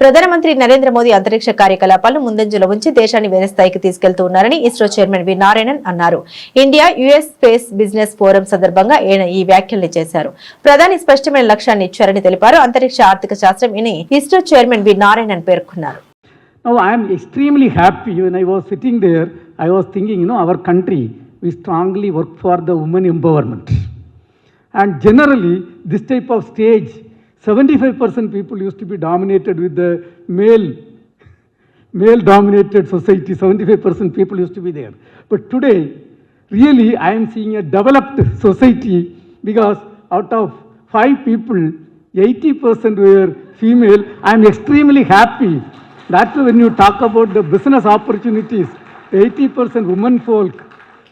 ప్రధానమంత్రి నరేంద్ర మోదీ అంతరిక్ష కార్యకలాపాలను ముందంజలో ఉంచి దేశాన్ని వేరే స్థాయికి తీసుకెళ్తూ ఉన్నారని ఇస్రో చైర్మన్ వి నారాయణన్ అన్నారు. India US space business forum సందర్భంగా ఆయన ఈ వ్యాఖ్యలు చేశారు. ప్రధాని స్పష్టమైన లక్ష్యాన్ని ఇచ్చారని తెలిపారు. అంతరిక్ష ఆర్థిక శాస్త్రం అని ఇస్రో చైర్మన్ వి నారాయణన్ పేర్కొన్నారు. Now I am extremely happy. When I was sitting there, I was thinking, our country, we strongly work for the women empowerment. And generally, this type of stage, 75% people used to be dominated with the male-dominated society. 75% people used to be there. But today, really, I am seeing a developed society because out of 5 people, 80% were female. I am extremely happy. That's when you talk about the business opportunities, 80% women folk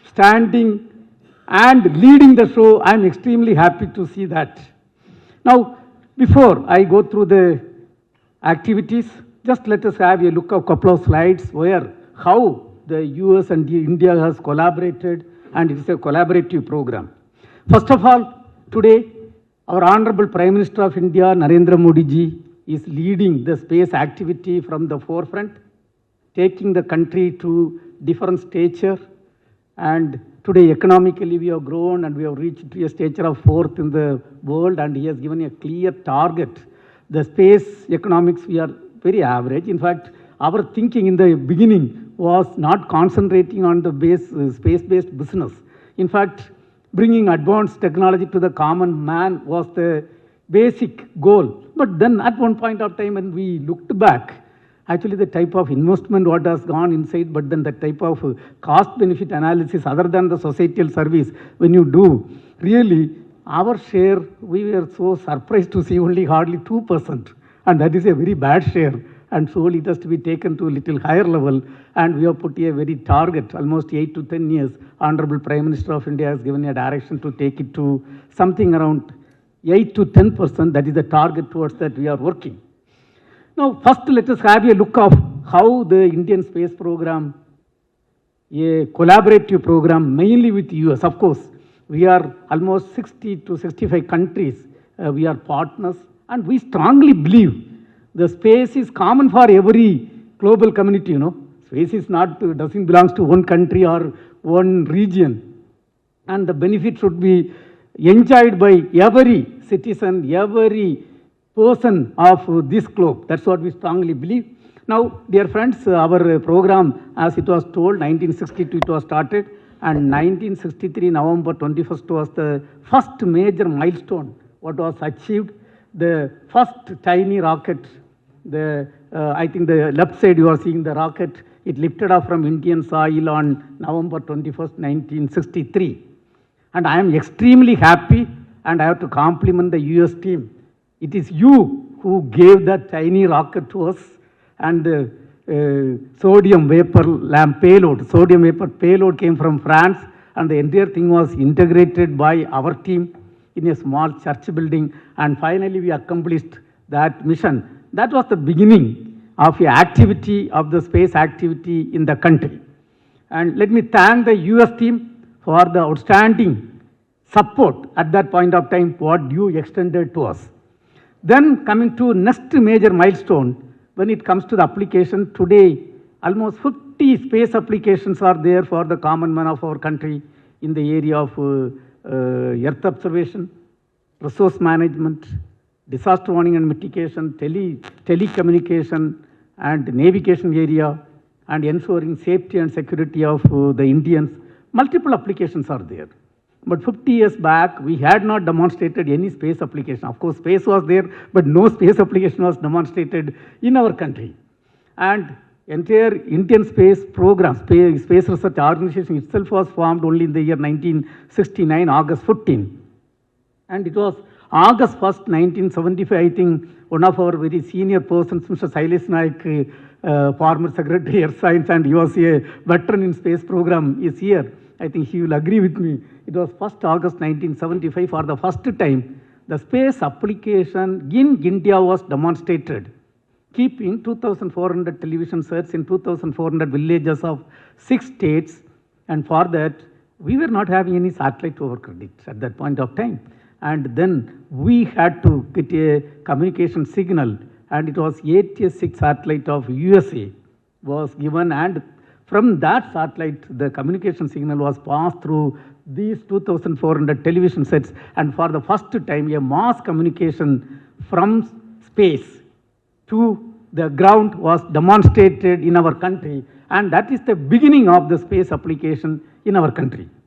standing and leading the show. I am extremely happy to see that. Now, before I go through the activities, just let us have a look at a couple of slides where how the US and India has collaborated, and it is a collaborative program. First of all, today, our Honorable Prime Minister of India, Narendra Modi ji, is leading the space activity from the forefront, taking the country to different stature. And today economically we have grown and we have reached to a stature of 4th in the world, and he has given a clear target. The space economics, we are very average. In fact, our thinking in the beginning was not concentrating on the space-based business. In fact, bringing advanced technology to the common man was the basic goal. But then at one point of time when we looked back, actually the type of investment what has gone inside, but then the type of cost benefit analysis other than the societal service, when you do, really our share, we were so surprised to see only hardly 2%. And that is a very bad share. And so it has to be taken to a little higher level. And we have put a very target, almost 8 to 10 years. Honorable Prime Minister of India has given a direction to take it to something around 8 to 10%, that is the target towards that we are working. Now, first let us have a look of how the Indian space program, a collaborative program, mainly with US. Of course, we are almost 60 to 65 countries. We are partners, and we strongly believe the space is common for every global community. Space is not, doesn't belong to one country or one region, and the benefit should be enjoyed by every citizen, every person of this globe. That's what we strongly believe. Now, dear friends, our program, as it was told, 1962 it was started, and 1963 November 21st was the first major milestone what was achieved. The first tiny rocket, I think the left side you are seeing the rocket, it lifted off from Indian soil on November 21st, 1963. And I am extremely happy, and I have to compliment the US team. It is you who gave that tiny rocket to us, and sodium vapor lamp payload. Sodium vapor payload came from France, and the entire thing was integrated by our team in a small church building, and finally we accomplished that mission. That was the beginning of the activity of the space activity in the country. And let me thank the US team for the outstanding support at that point of time what you extended to us. Then coming to next major milestone, when it comes to the application, today almost 50 space applications are there for the common man of our country in the area of earth observation, resource management, disaster warning and mitigation, telecommunication and navigation area, and ensuring safety and security of the Indians. Multiple applications are there. But 50 years back, we had not demonstrated any space application. Of course, space was there, but no space application was demonstrated in our country. And entire Indian space program, space research organization itself was formed only in the year 1969, August 15. And it was August 1st, 1975, I think one of our very senior persons, Mr. Sailesh Naik, former Secretary Air Science, and he was a veteran in space program, is here. I think he will agree with me. It was 1st August 1975, for the first time, the space application in India was demonstrated, keeping 2,400 television sets in 2,400 villages of 6 states. And for that, we were not having any satellite to our credit at that point of time. And then we had to get a communication signal and it was ATS-6 satellite of USA was given, and from that satellite, the communication signal was passed through these 2,400 television sets, and for the first time, a mass communication from space to the ground was demonstrated in our country, and that is the beginning of the space application in our country.